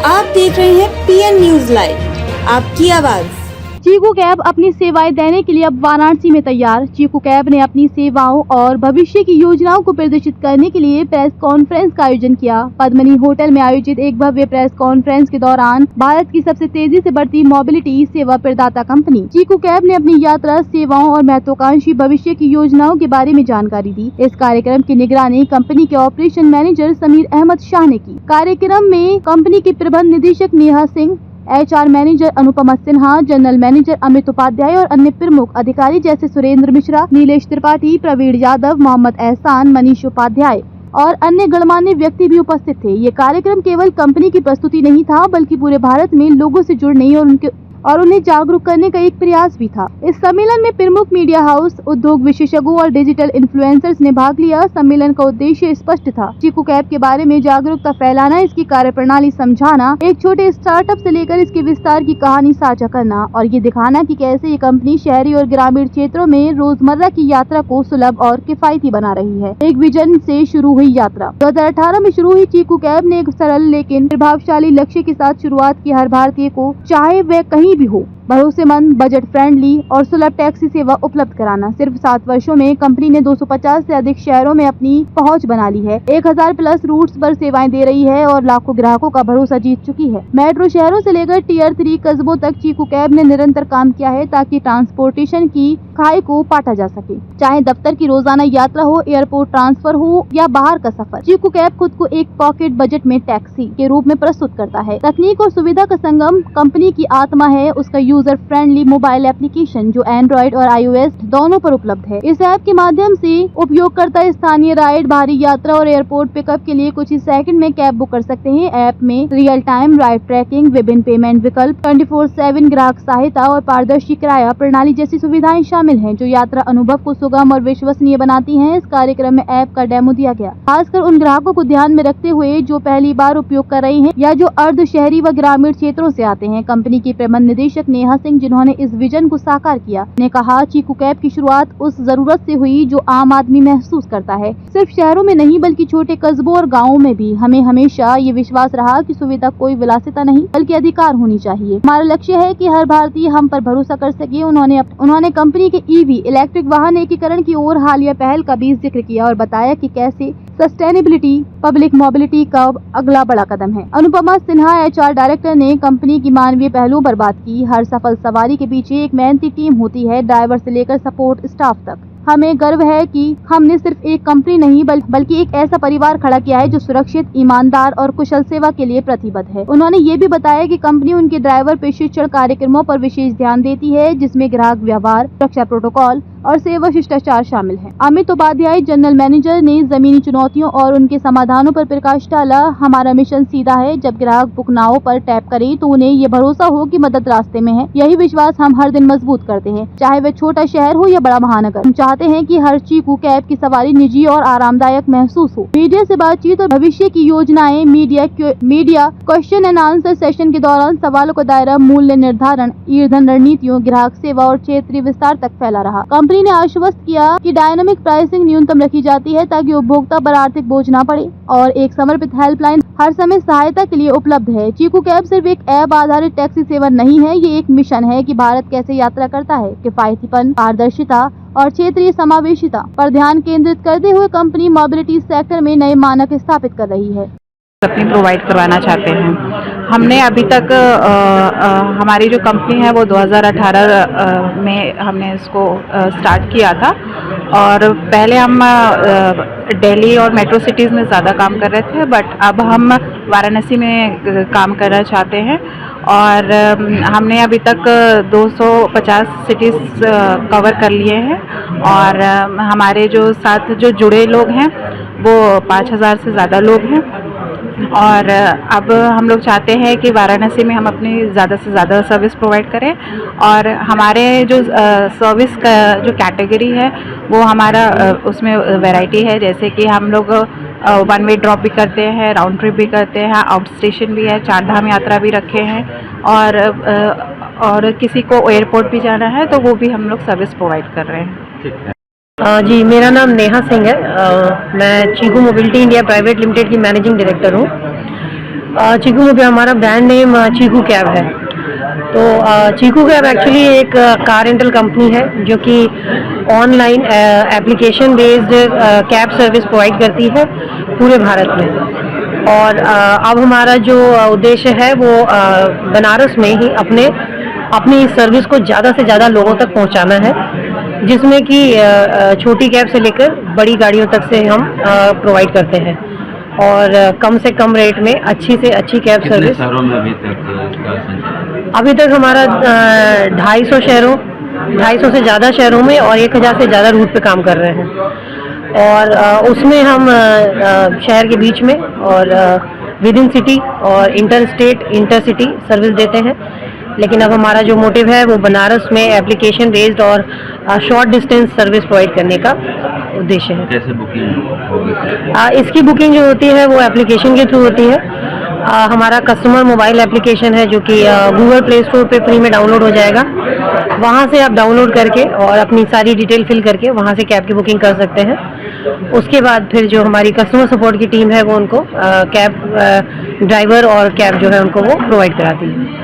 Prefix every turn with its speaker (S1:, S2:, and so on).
S1: आप देख रहे हैं पीएन न्यूज लाइव, आपकी आवाज।
S2: चीकू कैब अपनी सेवाएं देने के लिए अब वाराणसी में तैयार। चीकू कैब ने अपनी सेवाओं और भविष्य की योजनाओं को प्रदर्शित करने के लिए प्रेस कॉन्फ्रेंस का आयोजन किया। पद्मिनी होटल में आयोजित एक भव्य प्रेस कॉन्फ्रेंस के दौरान भारत की सबसे तेजी से बढ़ती मोबिलिटी सेवा प्रदाता कंपनी चीकू कैब ने अपनी यात्रा, सेवाओं और महत्वाकांक्षी भविष्य की योजनाओं के बारे में जानकारी दी। इस कार्यक्रम की निगरानी कंपनी के ऑपरेशन मैनेजर समीर अहमद शाह ने की। कार्यक्रम में कंपनी के प्रबंध निदेशक Neha Singh, HR manager Anupama Sinha, general manager Amit Upadhyay और अन्य प्रमुख अधिकारी जैसे सुरेंद्र मिश्रा, नीलेश त्रिपाठी, प्रवीण यादव, मोहम्मद एहसान, मनीष उपाध्याय और अन्य गणमान्य व्यक्ति भी उपस्थित थे। ये कार्यक्रम केवल कंपनी की प्रस्तुति नहीं था, बल्कि पूरे भारत में लोगों से जुड़ने और उन्हें जागरूक करने का एक प्रयास भी था। इस सम्मेलन में प्रमुख मीडिया हाउस, उद्योग विशेषज्ञों और डिजिटल इन्फ्लुएंसर्स ने भाग लिया। सम्मेलन का उद्देश्य स्पष्ट था, चीकू कैब के बारे में जागरूकता फैलाना, इसकी कार्यप्रणाली समझाना, एक छोटे स्टार्टअप से लेकर इसके विस्तार की कहानी साझा करना और ये दिखाना कि कैसे ये कंपनी शहरी और ग्रामीण क्षेत्रों में रोजमर्रा की यात्रा को सुलभ और किफायती बना रही है। एक विजन से शुरू हुई यात्रा। 2018 में शुरू हुई चीकू कैब ने एक सरल लेकिन प्रभावशाली लक्ष्य के साथ शुरुआत की। हर भारतीय को, चाहे वह कहीं भी हो, भरोसेमंद, बजट फ्रेंडली और सुलभ टैक्सी सेवा उपलब्ध कराना। सिर्फ 7 वर्षों में कंपनी ने 250 से अधिक शहरों में अपनी पहुंच बना ली है, 1000 प्लस रूट्स पर सेवाएं दे रही है और लाखों ग्राहकों का भरोसा जीत चुकी है। मेट्रो शहरों से लेकर टियर 3 कस्बों तक चीकू कैब ने निरंतर काम किया है ताकि ट्रांसपोर्टेशन की खाई को पाटा जा सके। चाहे दफ्तर की रोजाना यात्रा हो, एयरपोर्ट ट्रांसफर हो या बाहर का सफर, चीकू कैब खुद को एक पॉकेट बजट में टैक्सी के रूप में प्रस्तुत करता है। तकनीक और सुविधा का संगम कंपनी की आत्मा है। उसका यूजर फ्रेंडली मोबाइल एप्लीकेशन जो एंड्रॉइड और iOS दोनों पर उपलब्ध है। इस ऐप के माध्यम से उपयोगकर्ता स्थानीय राइड, भारी यात्रा और एयरपोर्ट पिकअप के लिए कुछ ही सेकंड में कैब बुक कर सकते हैं। ऐप में रियल टाइम राइड ट्रैकिंग, विभिन्न पेमेंट विकल्प, 24/7 ग्राहक सहायता और पारदर्शी किराया प्रणाली जैसी सुविधाएं शामिल हैं, जो यात्रा अनुभव को सुगम और विश्वसनीय बनाती हैं। इस कार्यक्रम में ऐप का डेमो दिया गया, खासकर उन ग्राहकों को ध्यान में रखते हुए जो पहली बार उपयोग कर रहे हैं या जो अर्ध शहरी व ग्रामीण क्षेत्रों से आते हैं। कंपनी की प्रबंध निदेशक नेहा सिंह, जिन्होंने इस विजन को साकार किया, ने कहा, चीकू कैब की शुरुआत उस जरूरत से हुई जो आम आदमी महसूस करता है। सिर्फ शहरों में नहीं बल्कि छोटे कस्बों और गाँवों में भी। हमें हमेशा ये विश्वास रहा कि सुविधा कोई विलासिता नहीं बल्कि अधिकार होनी चाहिए। हमारा लक्ष्य है कि हर भारतीय हम पर भरोसा कर सके। उन्होंने कंपनी के EV इलेक्ट्रिक वाहन एकीकरण की ओर हालिया पहल का भी जिक्र किया और बताया कि कैसे सस्टेनेबिलिटी पब्लिक मोबिलिटी का अगला बड़ा कदम है। अनुपमा सिन्हा, HR डायरेक्टर, ने कंपनी की मानवीय पहलुओं पर बात की। हर सफल सवारी के पीछे एक मेहनती टीम होती है, ड्राइवर से लेकर सपोर्ट स्टाफ तक। हमें गर्व है कि हमने सिर्फ एक कंपनी नहीं बल्कि एक ऐसा परिवार खड़ा किया है जो सुरक्षित, ईमानदार और कुशल सेवा के लिए प्रतिबद्ध है। उन्होंने ये भी बताया कि कंपनी उनके ड्राइवर प्रशिक्षण कार्यक्रमों पर विशेष ध्यान देती है, जिसमें ग्राहक व्यवहार, सुरक्षा प्रोटोकॉल और सेवा शिष्टाचार शामिल है। अमित उपाध्याय, जनरल मैनेजर, ने जमीनी चुनौतियों और उनके समाधानों पर प्रकाश डाला। हमारा मिशन सीधा है, जब ग्राहक बुक नाउ पर टैप करे तो उन्हें ये भरोसा हो कि मदद रास्ते में है। यही विश्वास हम हर दिन मजबूत करते हैं, चाहे वह छोटा शहर हो या बड़ा महानगर। हम चाहते हैं कि हर चीकू कैब की सवारी निजी और आरामदायक महसूस हो। मीडिया से बातचीत और भविष्य की योजनाएं। Media question and answer session के दौरान सवालों का दायरा मूल्य निर्धारण, ईंधन रणनीतियों, ग्राहक सेवा और क्षेत्रीय विस्तार तक फैला रहा। कंपनी ने आश्वस्त किया कि डायनामिक प्राइसिंग न्यूनतम रखी जाती है ताकि उपभोक्ता पर आर्थिक बोझ न पड़े और एक समर्पित हेल्पलाइन हर समय सहायता के लिए उपलब्ध है। चीकू कैब सिर्फ एक ऐप आधारित टैक्सी सेवा नहीं है, ये एक मिशन है कि भारत कैसे यात्रा करता है। किफायतीपन, पारदर्शिता और क्षेत्रीय समावेशिता पर ध्यान केंद्रित करते हुए कंपनी मोबिलिटी सेक्टर में नए मानक स्थापित कर रही है।
S3: अपनी प्रोवाइड करवाना चाहते हैं। हमने अभी तक हमारी जो कंपनी है वो 2018 में हमने इसको स्टार्ट किया था और पहले हम दिल्ली और मेट्रो सिटीज़ में ज़्यादा काम कर रहे थे, बट अब हम वाराणसी में काम करना चाहते हैं और हमने अभी तक 250 सिटीज़ कवर कर लिए हैं और हमारे जो साथ जो जुड़े लोग हैं वो 5000 से ज़्यादा लोग हैं और अब हम लोग चाहते हैं कि वाराणसी में हम अपनी ज़्यादा से ज़्यादा सर्विस प्रोवाइड करें और हमारे जो सर्विस का जो कैटेगरी है वो हमारा उसमें वैरायटी है, जैसे कि हम लोग 1 वे ड्रॉप भी करते हैं, राउंड ट्रिप भी करते हैं, आउट स्टेशन भी है, 4 धाम यात्रा भी रखे हैं और किसी को एयरपोर्ट भी जाना है तो वो भी हम लोग सर्विस प्रोवाइड कर रहे हैं।
S4: जी, मेरा नाम नेहा सिंह है। मैं चीकू मोबिलिटी इंडिया प्राइवेट लिमिटेड की मैनेजिंग डायरेक्टर हूँ। चीकू मोबाइल हमारा ब्रांड नेम चीकू कैब है। तो चीकू कैब एक्चुअली एक कार रेंटल कंपनी है जो कि online application based cab service provide करती है पूरे भारत में। और अब हमारा जो उद्देश्य है वो बनारस में ही अपनी सर्विस को ज़्यादा से ज़्यादा लोगों तक पहुंचाना है, जिसमें कि छोटी कैब से लेकर बड़ी गाड़ियों तक से हम प्रोवाइड करते हैं और कम से कम रेट में अच्छी से अच्छी कैब सर्विस।
S5: शहरों में
S4: अभी तक हमारा 250 शहरों 250 से ज़्यादा शहरों में और 1000 से ज़्यादा रूट पे काम कर रहे हैं। और उसमें हम शहर के बीच में और विद इन सिटी और inter state inter city service देते हैं। लेकिन अब हमारा जो मोटिव है वो बनारस में एप्लीकेशन बेस्ड और शॉर्ट डिस्टेंस सर्विस प्रोवाइड करने का उद्देश्य है।
S5: कैसे बुकिंग होगी?
S4: इसकी बुकिंग जो होती है वो एप्लीकेशन के थ्रू होती है। हमारा कस्टमर मोबाइल एप्लीकेशन है जो कि गूगल प्ले स्टोर पे फ्री में डाउनलोड हो जाएगा। वहाँ से आप डाउनलोड करके और अपनी सारी डिटेल फिल करके वहाँ से कैब की बुकिंग कर सकते हैं। उसके बाद फिर जो हमारी कस्टमर सपोर्ट की टीम है वो उनको कैब ड्राइवर और कैब जो है उनको वो प्रोवाइड कराती है।